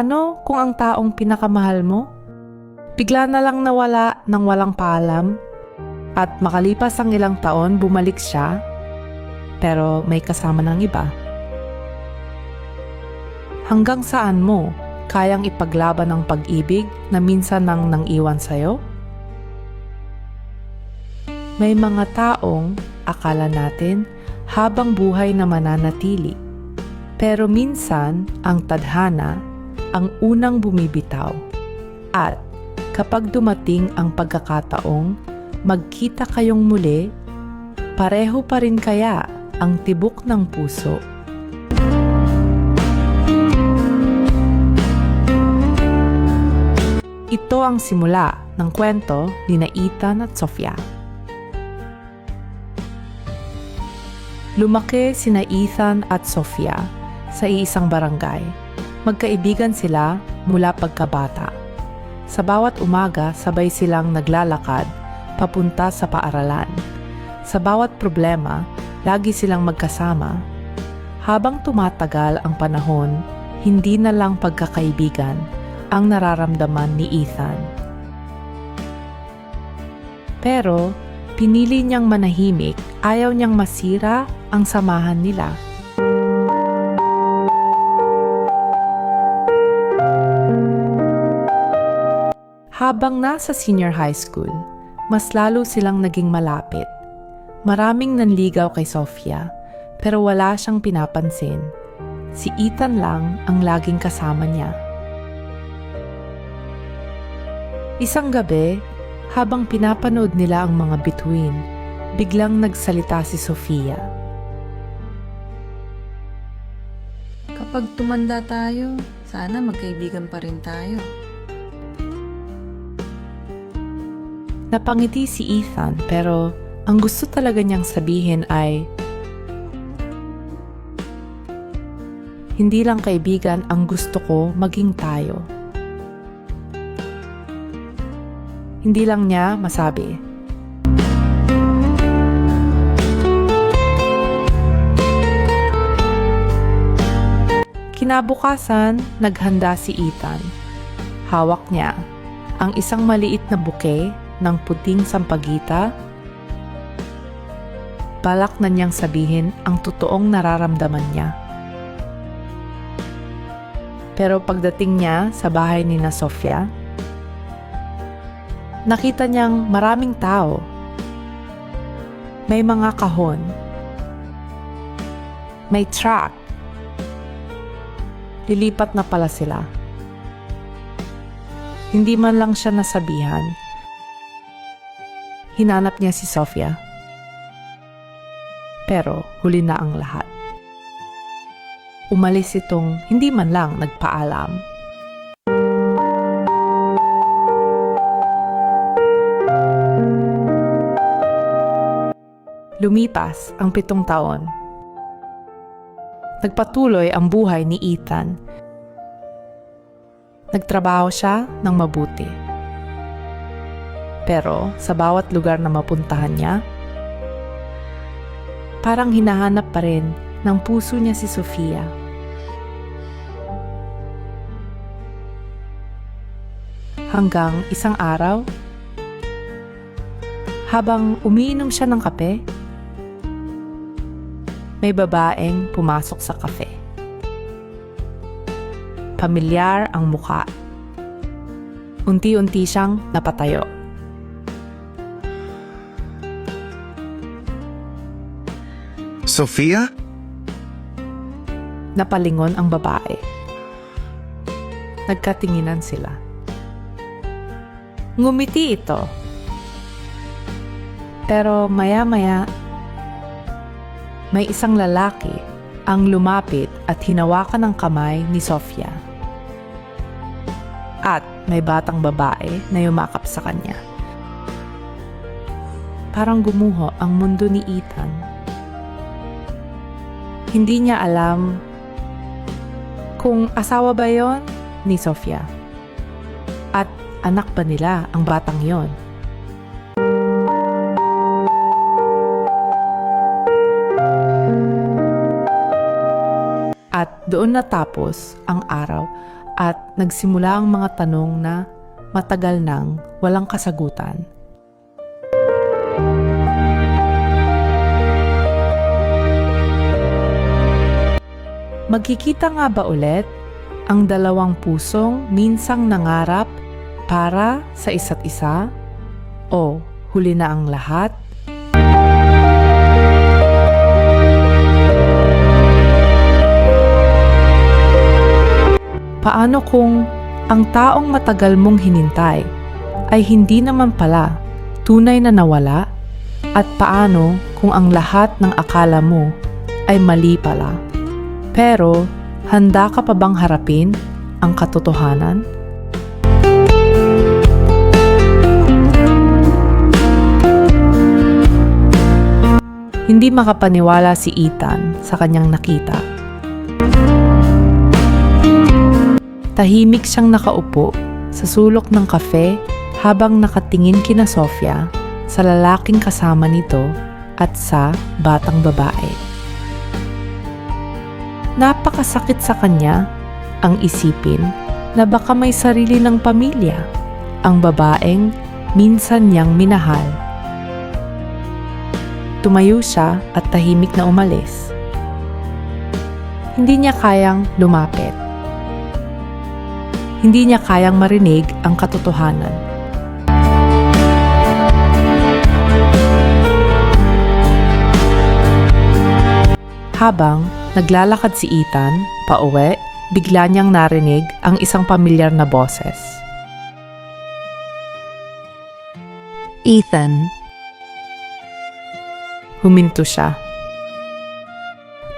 paano kung ang taong pinakamahal mo bigla na lang nawala ng walang paalam at makalipas ang ilang taon bumalik siya pero may kasama ng iba? Hanggang saan mo kayang ipaglaban ang pag-ibig na minsan nang iwan sa'yo? May mga taong akala natin habang buhay na mananatili. Pero minsan, ang tadhana ang unang bumibitaw. At kapag dumating ang pagkakataong magkita kayong muli, pareho pa rin kaya ang tibok ng puso? Ito ang simula ng kwento ni Ethan at Sofia. Lumaki sina Ethan at Sofia sa iisang barangay. Magkaibigan sila mula pagkabata. Sa bawat umaga, sabay silang naglalakad papunta sa paaralan. Sa bawat problema, lagi silang magkasama. Habang tumatagal ang panahon, hindi na lang pagkakaibigan ang nararamdaman ni Ethan. Pero pinili niyang manahimik, ayaw niyang masira ang samahan nila. Habang nasa senior high school, mas lalo silang naging malapit. Maraming nanligaw kay Sofia, pero wala siyang pinapansin. Si Ethan lang ang laging kasama niya. Isang gabi, habang pinapanood nila ang mga bituin, biglang nagsalita si Sofia. Kapag tumanda tayo, sana magkaibigan pa rin tayo. Napangiti si Ethan pero ang gusto talaga niyang sabihin ay, hindi lang kaibigan ang gusto ko, maging tayo. Hindi lang niya masabi. Kinabukasan, naghanda si Ethan. Hawak niya ang isang maliit na buke ng puting sampagita. Balak na niyang sabihin ang totoong nararamdaman niya. Pero pagdating niya sa bahay ni Sofia, nakita niyang maraming tao. May mga kahon. May truck. Lilipat na pala sila. Hindi man lang siya nasabihan. Hinanap niya si Sofia. Pero huli na ang lahat. Umalis itong hindi man lang nagpaalam. Lumipas ang 7 taon. Nagpatuloy ang buhay ni Ethan. Nagtrabaho siya ng mabuti. Pero sa bawat lugar na mapuntahan niya, parang hinahanap pa rin ng puso niya si Sofia. Hanggang isang araw, habang umiinom siya ng kape, may babaeng pumasok sa kafe. Pamilyar ang muka. Unti-unti siyang napatayo. Sofia? Napalingon ang babae. Nagkatinginan sila. Ngumiti ito. Pero maya-maya, may isang lalaki ang lumapit at hinawakan ng kamay ni Sofia. At may batang babae na yumakap sa kanya. Parang gumuho ang mundo ni Ethan. Hindi niya alam kung asawa ba yon ni Sofia at anak ba nila ang batang yon. At doon natapos ang araw at nagsimula ang mga tanong na matagal nang walang kasagutan. Magkikita nga ba ulit ang dalawang pusong minsang nangarap para sa isa't isa? O huli na ang lahat? Paano kung ang taong matagal mong hinintay ay hindi naman pala tunay na nawala? At paano kung ang lahat ng akala mo ay mali pala? Pero handa ka pa bang harapin ang katotohanan? Hindi makapaniwala si Ethan sa kanyang nakita. Tahimik siyang nakaupo sa sulok ng kafe habang nakatingin kina Sofia, sa lalaking kasama nito at sa batang babae. Napakasakit sa kanya ang isipin na baka may sarili ng pamilya ang babaeng minsan niyang minahal. Tumayo siya at tahimik na umalis. Hindi niya kayang lumapit. Hindi niya kayang marinig ang katotohanan. Habang naglalakad si Ethan pauwi, bigla niyang narinig ang isang pamilyar na boses. Ethan, Huminto siya.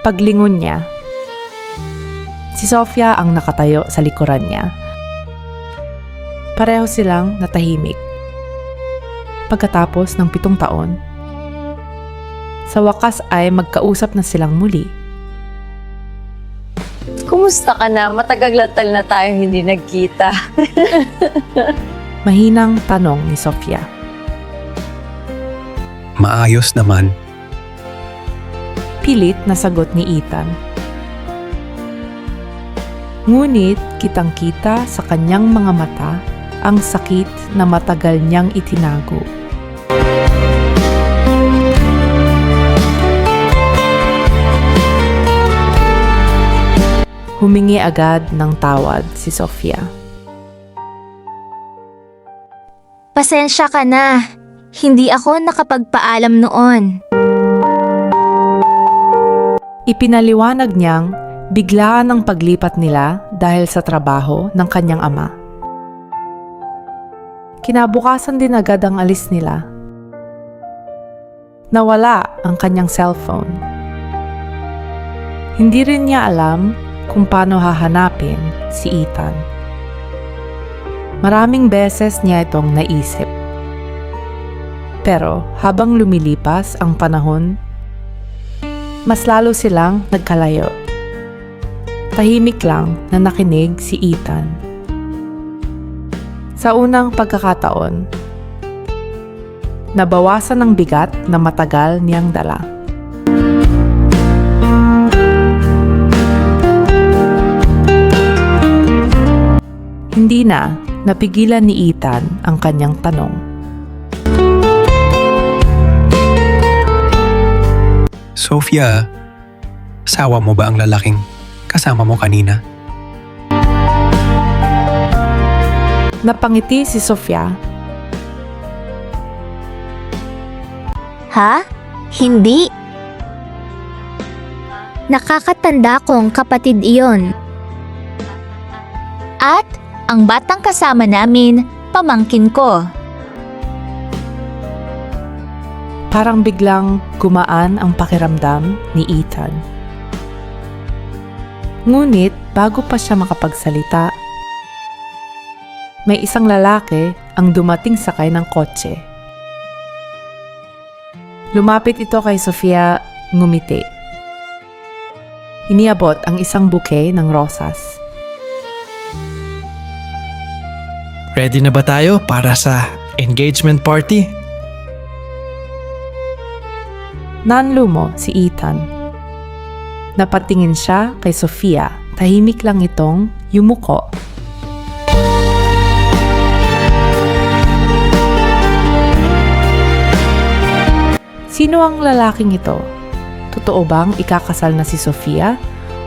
Paglingon niya, si Sofia ang nakatayo sa likuran niya. Pareho silang natahimik. Pagkatapos ng 7 taon, sa wakas ay magkausap na silang muli. Kumusta ka na? Matagal na tayong hindi nagkita. Mahinang tanong ni Sofia. Maayos naman. Pilit na sagot ni Ethan. Ngunit kitang-kita sa kanyang mga mata ang sakit na matagal niyang itinago. Humingi agad ng tawad si Sofia. Pasensya ka na. Hindi ako nakapagpaalam noon. Ipinaliwanag niyang biglaan ang paglipat nila dahil sa trabaho ng kanyang ama. Kinabukasan din agad ang alis nila. Nawala ang kanyang cellphone. Hindi rin niya alam kung paano hahanapin si Ethan. Maraming beses niya itong naisip. Pero habang lumilipas ang panahon, mas lalo silang nagkalayo. Tahimik lang na nakinig si Ethan. Sa unang pagkakataon, nabawasan ng bigat na matagal niyang dala. Hindi na napigilan ni Ethan ang kanyang tanong. Sofia, asawa mo ba ang lalaking kasama mo kanina? Napangiti si Sofia. Ha? Hindi. Nakakatanda kong kapatid iyon. At ang batang kasama namin, pamangkin ko. Parang biglang gumaan ang pakiramdam ni Ethan. Ngunit bago pa siya makapagsalita, may isang lalaki ang dumating sakay ng kotse. Lumapit ito kay Sofia, ngumiti. Iniabot ang isang bouquet ng rosas. Ready na ba tayo para sa engagement party? Nanlumo si Ethan. Napatingin siya kay Sofia, tahimik lang itong yumuko Sino ang lalaking ito? Totoo bang ikakasal na si Sofia?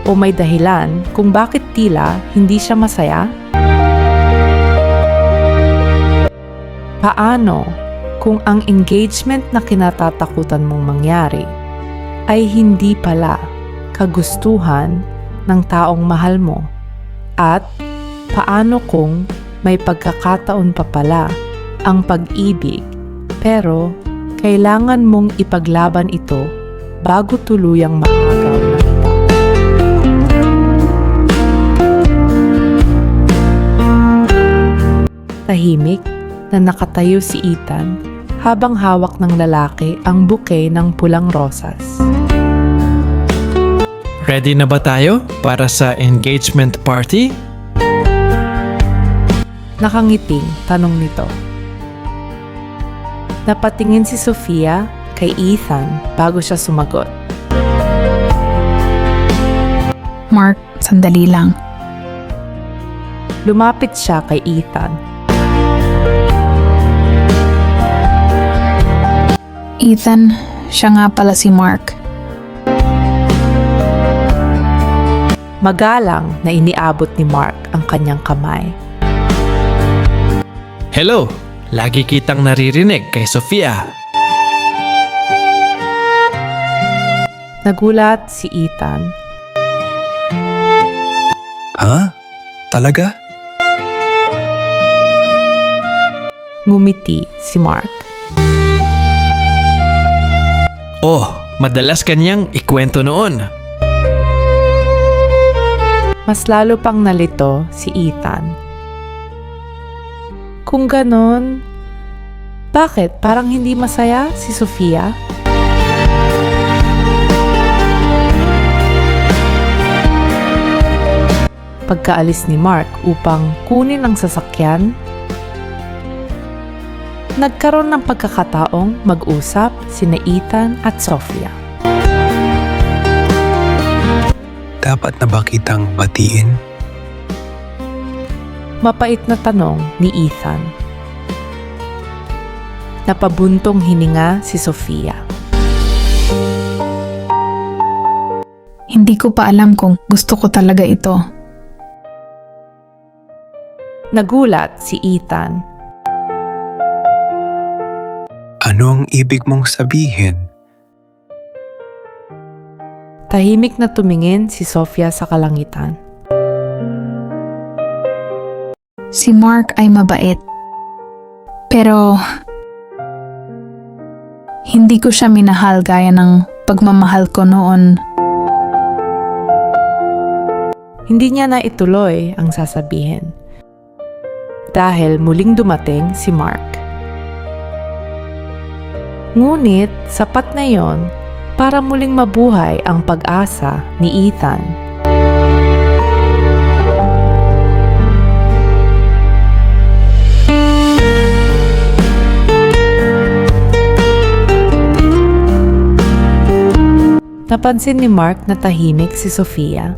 O may dahilan kung bakit tila hindi siya masaya? Paano kung ang engagement na kinatatakutan mong mangyari ay hindi pala kagustuhan ng taong mahal mo? At paano kung may pagkakataon pa pala ang pag-ibig pero kailangan mong ipaglaban ito bago tuluyang maagaw na ito? Tahimik na nakatayo si Ethan habang hawak ng lalaki ang bouquet ng pulang rosas. Ready na ba tayo para sa engagement party? Nakangiting tanong nito. Napatingin si Sofia kay Ethan bago siya sumagot. Mark, sandali lang. Lumapit siya kay Ethan. Ethan, siya nga pala si Mark. Magalang na iniabot ni Mark ang kanyang kamay. Hello! Lagi kitang naririnig kay Sofia. Nagulat si Ethan. Ha? Talaga? Ngumiti si Mark. Oh, madalas kanyang ikwento noon. Mas lalo pang nalito si Ethan. Kung ganon, bakit parang hindi masaya si Sofia? Pagkaalis ni Mark upang kunin ang sasakyan, nagkaroon ng pagkakataong mag-usap sina Ethan at Sofia. Dapat na ba kitang batiin? Mapait na tanong ni Ethan. Napabuntong hininga si Sofia. Hindi ko pa alam kung gusto ko talaga ito. Nagulat si Ethan. Ano ang ibig mong sabihin? Tahimik na tumingin si Sofia sa kalangitan. Si Mark ay mabait. Pero hindi ko siya minahal gaya ng pagmamahal ko noon. Hindi niya na ituloy ang sasabihin. Dahil muling dumating si Mark. Ngunit sapat na yon para muling mabuhay ang pag-asa ni Ethan. Napansin ni Mark na tahimik si Sofia.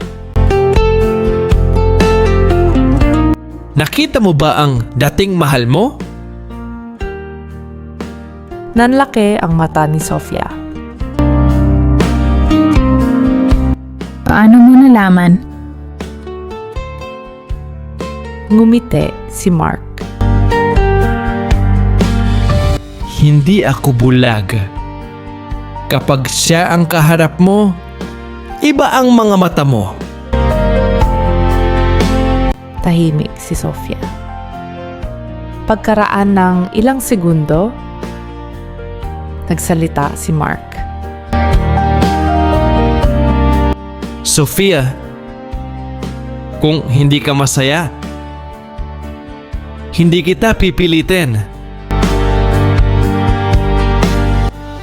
Nakita mo ba ang dating mahal mo? Nanlaki ang mata ni Sofia. Paano mo nalaman? Ngumiti si Mark. Hindi ako bulag. Kapag siya ang kaharap mo, iba ang mga mata mo. Tahimik si Sofia. Pagkaraan ng ilang segundo, nagsalita si Mark. Sofia, kung hindi ka masaya, hindi kita pipilitin.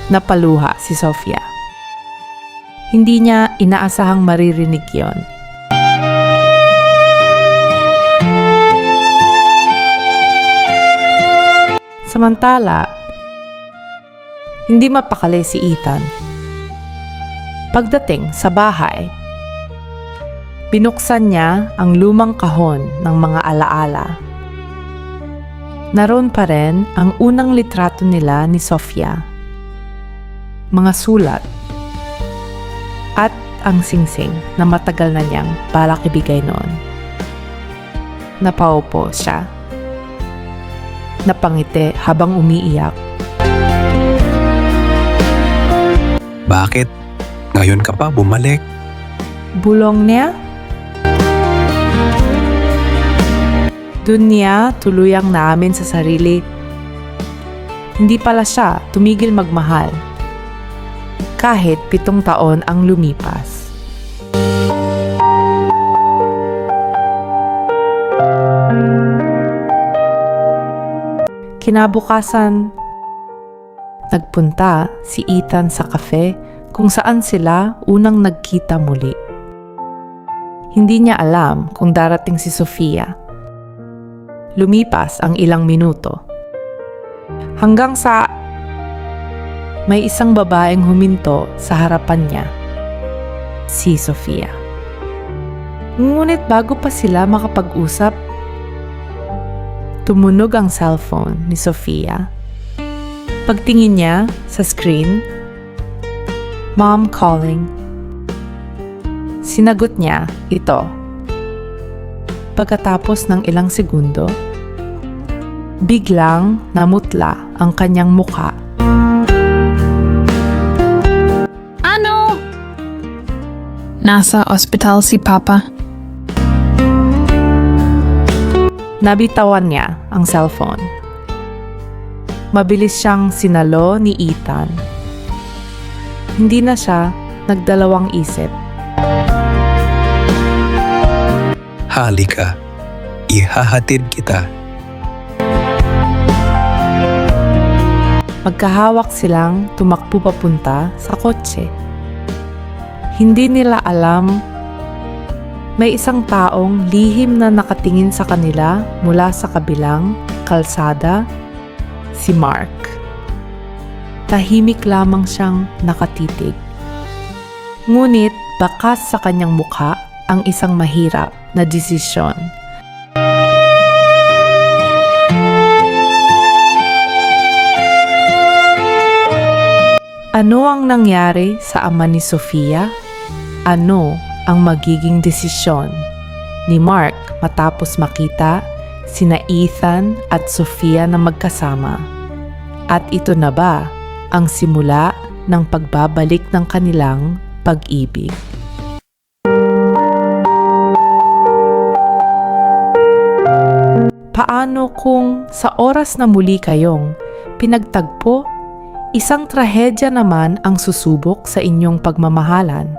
Napaluha si Sofia. Hindi niya inaasahang maririnig yon. Samantala, hindi mapakali si Ethan. Pagdating sa bahay, binuksan niya ang lumang kahon ng mga alaala. Naroon pa rin ang unang litrato nila ni Sofia. mga sulat, at ang singsing na matagal na niyang balak ibigay noon. Napaupo siya. Napangiti habang umiiyak. Bakit? Ngayon ka pa bumalik? Bulong niya. Doon niya tuluyang naamin sa sarili. Hindi pala siya tumigil magmahal. Kahit 7 taon ang lumipas. Kinabukasan, nagpunta si Ethan sa cafe kung saan sila unang nagkita muli. Hindi niya alam kung darating si Sofia. Lumipas ang ilang minuto. Hanggang sa may isang babaeng huminto sa harapan niya. Si Sofia. Ngunit bago pa sila makapag-usap, tumunog ang cellphone ni Sofia. Pagtingin niya sa screen, "Mom calling." Sinagot niya ito. Pagkatapos ng ilang segundo, biglang namutla ang kanyang mukha. Ano? Nasa ospital si Papa. Nabitawan niya ang cellphone. Mabilis siyang sinalo ni Ethan. Hindi na siya nagdalawang isip. Halika, ihahatid kita. Magkahawak silang tumakbo papunta sa kotse. Hindi nila alam may isang taong lihim na nakatingin sa kanila mula sa kabilang kalsada, si Mark. Tahimik lamang siyang nakatitig. Ngunit bakas sa kanyang mukha ang isang mahirap na desisyon. Ano ang nangyari sa ama ni Sofia? Ano ang magiging desisyon ni Mark matapos makita sina Ethan at Sofia na magkasama? At ito na ba ang simula ng pagbabalik ng kanilang pag-ibig? Paano kung sa oras na muli kayong pinagtagpo, isang trahedya naman ang susubok sa inyong pagmamahalan?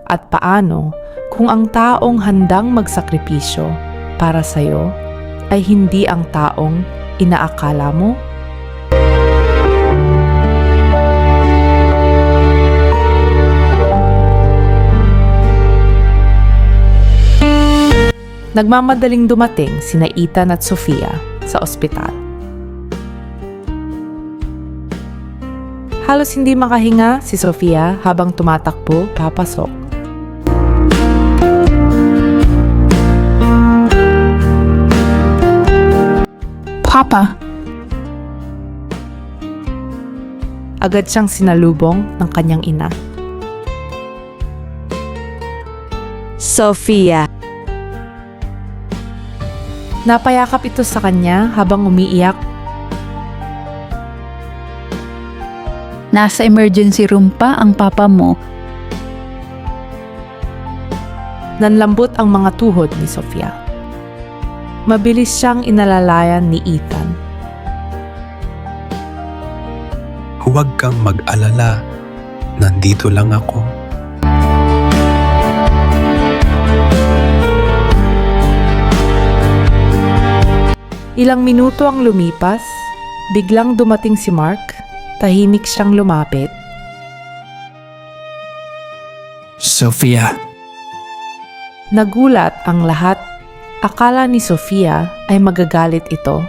At paano kung ang taong handang magsakripisyo para sa'yo ay hindi ang taong inaakala mo? Nagmamadaling dumating sina Ethan at Sofia sa ospital. Halos hindi makahinga si Sofia habang tumatakbo papasok. Papa, Agad siyang sinalubong ng kanyang ina. Sofia. Napayakap ito sa kanya habang umiiyak. Nasa emergency room pa ang papa mo. Nanlambot ang mga tuhod ni Sofia. Mabilis siyang inalalayan ni Ethan. Huwag kang mag-alala. Nandito lang ako. Ilang minuto ang lumipas, biglang dumating si Mark. Tahimik siyang lumapit. Sofia, Nagulat ang lahat. Akala ni Sofia ay magagalit ito.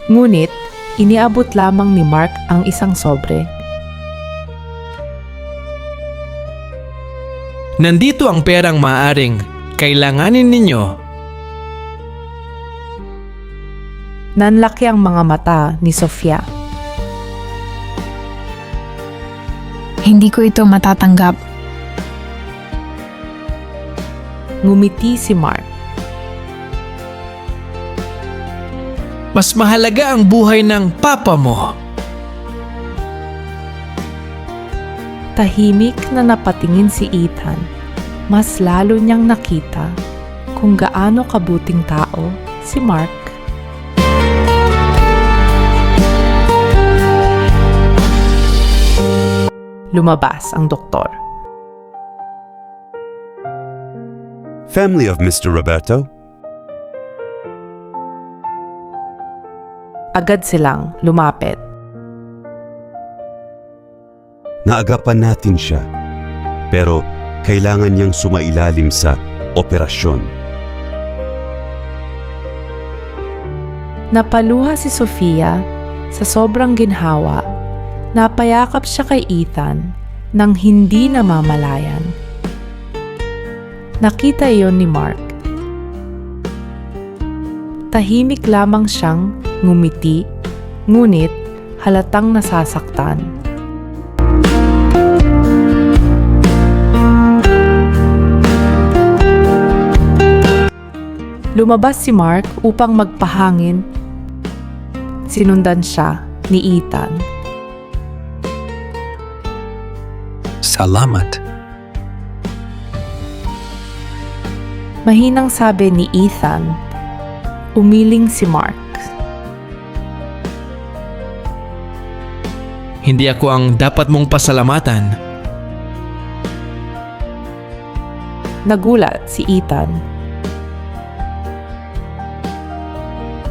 Ngunit, iniabot lamang ni Mark ang isang sobre. nandito ang perang maaaring kailanganin ninyo. Nanlaki ang mga mata ni Sofia. Hindi ko ito matatanggap. Ngumiti si Mark. Mas mahalaga ang buhay ng papa mo. Tahimik na napatingin si Ethan. Mas lalo niyang nakita kung gaano kabuting tao si Mark. Lumabas ang doktor. Family of Mr. Roberto? Agad silang lumapit. Naagapan natin siya, pero kailangan niyang sumailalim sa operasyon. Napaluha si Sofia sa sobrang ginhawa. Napayakap siya kay Ethan nang hindi namamalayan. Nakita iyon ni Mark. Tahimik lamang siyang ngumiti, ngunit halatang nasasaktan. Lumabas si Mark upang magpahangin. Sinundan siya ni Ethan. Salamat. Mahinang sabi ni Ethan. Umiling si Mark. Hindi ako ang dapat mong pasalamatan. Nagulat si Ethan.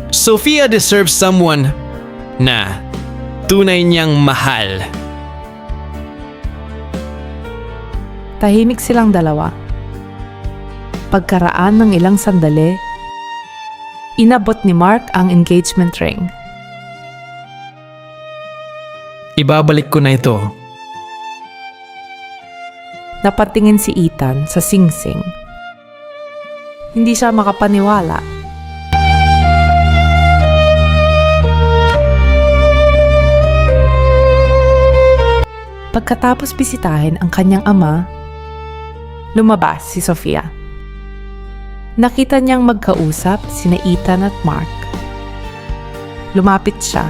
Sofia deserves someone na tunay niyang mahal. Tahimik silang dalawa. Pagkaraan ng ilang sandali, inabot ni Mark ang engagement ring. Ibabalik ko na ito. Napatingin si Ethan sa singsing. Hindi siya makapaniwala. Pagkatapos bisitahin ang kanyang ama, lumabas si Sofia. Nakita niyang magkausap sina Ethan at Mark. Lumapit siya.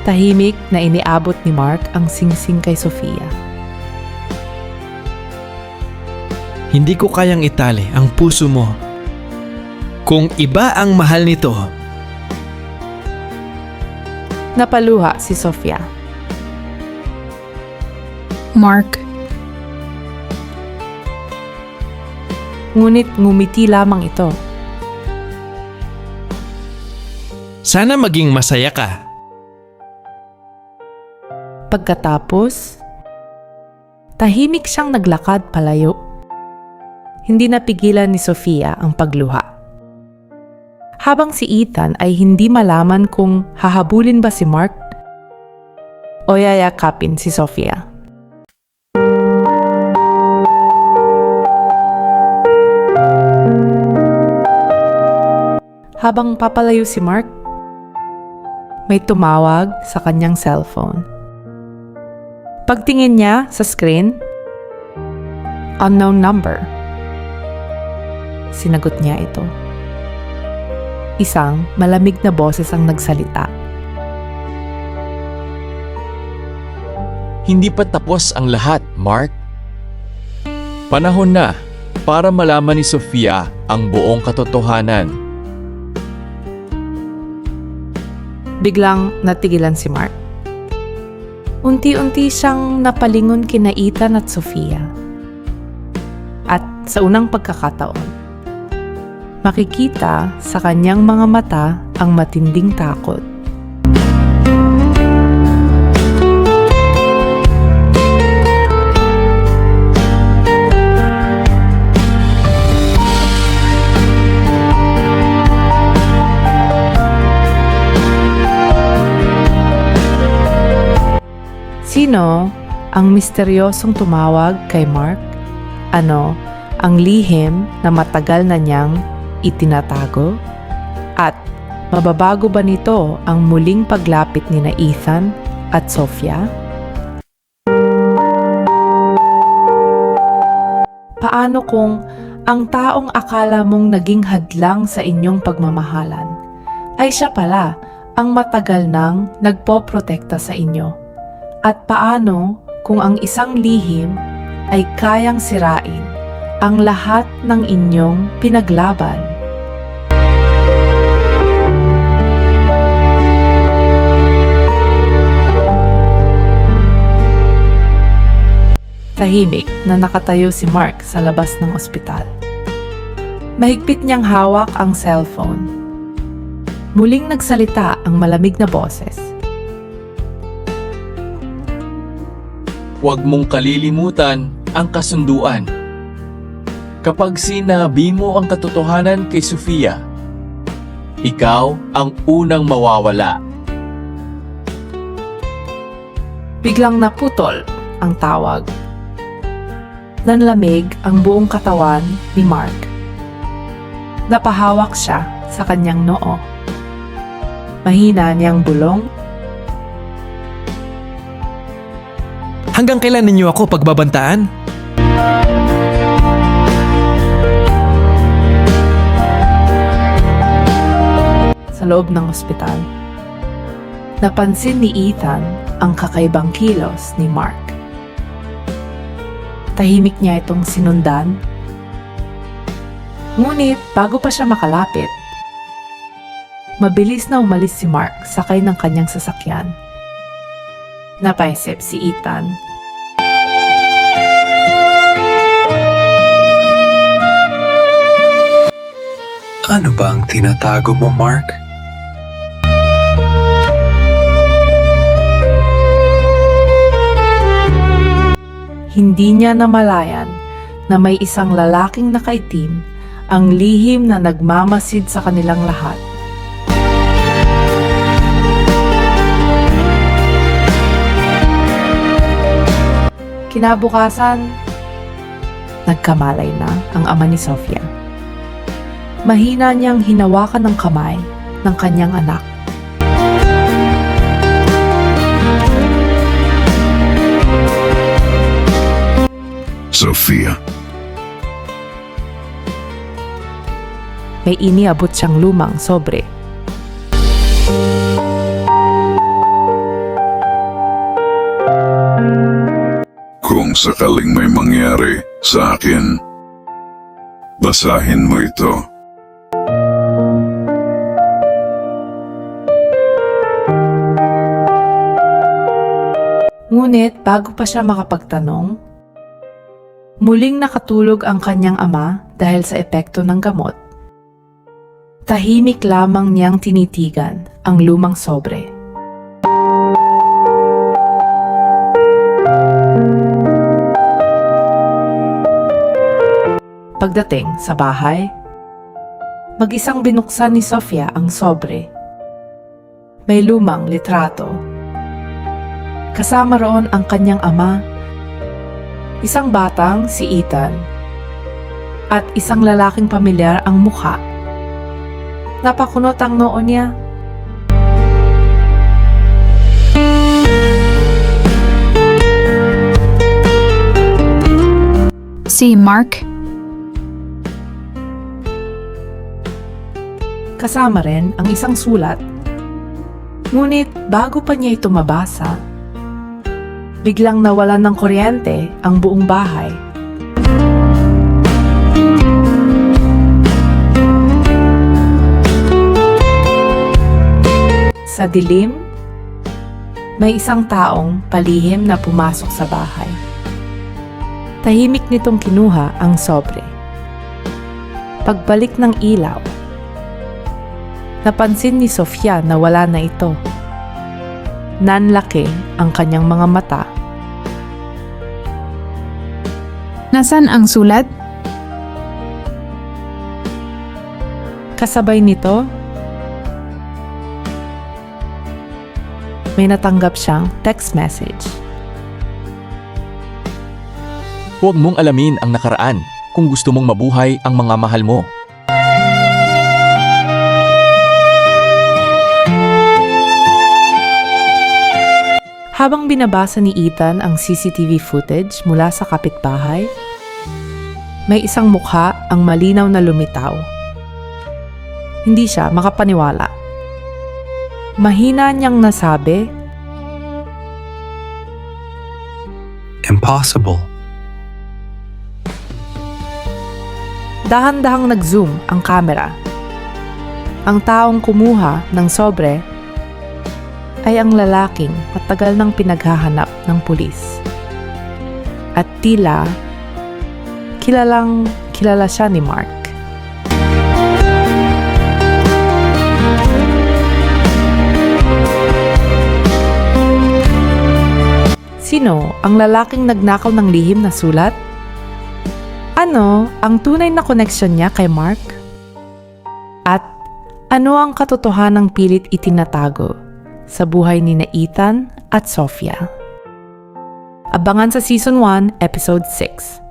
Tahimik na iniabot ni Mark ang singsing kay Sofia. Hindi ko kayang itali ang puso mo. Kung iba ang mahal nito, Napaluha si Sofia. Mark, Ngunit ngumiti lamang ito. sana maging masaya ka. Pagkatapos, tahimik siyang naglakad palayo. Hindi napigilan ni Sofia ang pagluha. Habang si Ethan ay hindi malaman kung hahabulin ba si Mark o yayakapin si Sofia. Habang papalayo si Mark, may tumawag sa kanyang cellphone. Pagtingin niya sa screen, unknown number. Sinagot niya ito. Isang malamig na boses ang nagsalita. Hindi pa tapos ang lahat, Mark. Panahon na para malaman ni Sofia ang buong katotohanan. Biglang natigilan si Mark. Unti-unti siyang napalingon kina Ethan at Sofia. At sa unang pagkakataon, makikita sa kanyang mga mata ang matinding takot. Sino ang misteryosong tumawag kay Mark? Ano ang lihim na matagal na niyang itinatago? At mababago ba nito ang muling paglapit ni na Ethan at Sofia? Paano kung ang taong akala mong naging hadlang sa inyong pagmamahalan ay siya pala ang matagal nang nagpoprotekta sa inyo? At paano kung ang isang lihim ay kayang sirain ang lahat ng inyong pinaglaban? Tahimik na nakatayo si Mark sa labas ng ospital. Mahigpit niyang hawak ang cellphone. Muling nagsalita ang malamig na boses. Huwag mong kalilimutan ang kasunduan. Kapag sinabi mo ang katotohanan kay Sofia, ikaw ang unang mawawala. Biglang naputol ang tawag. Nanlamig ang buong katawan ni Mark. Napahawak siya sa kanyang noo. Mahina niyang bulong. Hanggang kailan ninyo ako pagbabantaan? Sa loob ng ospital, napansin ni Ethan ang kakaibang kilos ni Mark. Tahimik niya itong sinundan. Ngunit bago pa siya makalapit, mabilis na umalis si Mark sakay ng kanyang sasakyan. Napaisip si Ethan. Ano ba ang tinatago mo, Mark? Hindi niya namalayan na may isang lalaking nakaitim ang lihim na nagmamasid sa kanilang lahat. Kinabukasan, nagkamalay na ang ama ni Sofia. Mahina niyang hinawakan ng kamay ng kanyang anak. Sofia, May iniabot siyang lumang sobre. kung sakaling may mangyari sa akin, basahin mo ito. Ngunit bago pa siya makapagtanong, muling nakatulog ang kanyang ama dahil sa epekto ng gamot. Tahimik lamang niyang tinitigan ang lumang sobre. Pagdating sa bahay, mag-isang binuksan ni Sofia ang sobre. May lumang litrato. Kasama roon ang kanyang ama, isang batang si Ethan, at isang lalaking pamilyar ang mukha. Napakunot ang noo niya. Si Mark? Kasama rin ang isang sulat. Ngunit bago pa niya ito mabasa, biglang nawalan ng kuryente ang buong bahay. Sa dilim, may isang taong palihim na pumasok sa bahay. Tahimik nitong kinuha ang sobre. Pagbalik ng ilaw, napansin ni Sofia na wala na ito. Nanlaki ang kanyang mga mata. Nasaan ang sulat? Kasabay nito, may natanggap siyang text message. Huwag mong alamin ang nakaraan kung gusto mong mabuhay ang mga mahal mo. Habang binabasa ni Ethan ang CCTV footage mula sa kapitbahay, may isang mukha ang malinaw na lumitaw. Hindi siya makapaniwala. Mahina niyang nasabi, Impossible. dahan-dahang nag-zoom ang kamera. Ang taong kumuha ng sobre ay ang lalaking matagal nang pinaghahanap ng pulis. At tila, kilala siya ni Mark. Sino ang lalaking nagnakaw ng lihim na sulat? Ano ang tunay na koneksyon niya kay Mark? At ano ang katotohanang pilit itinatago sa buhay ni Ethan at Sofia? Abangan sa Season 1, Episode 6.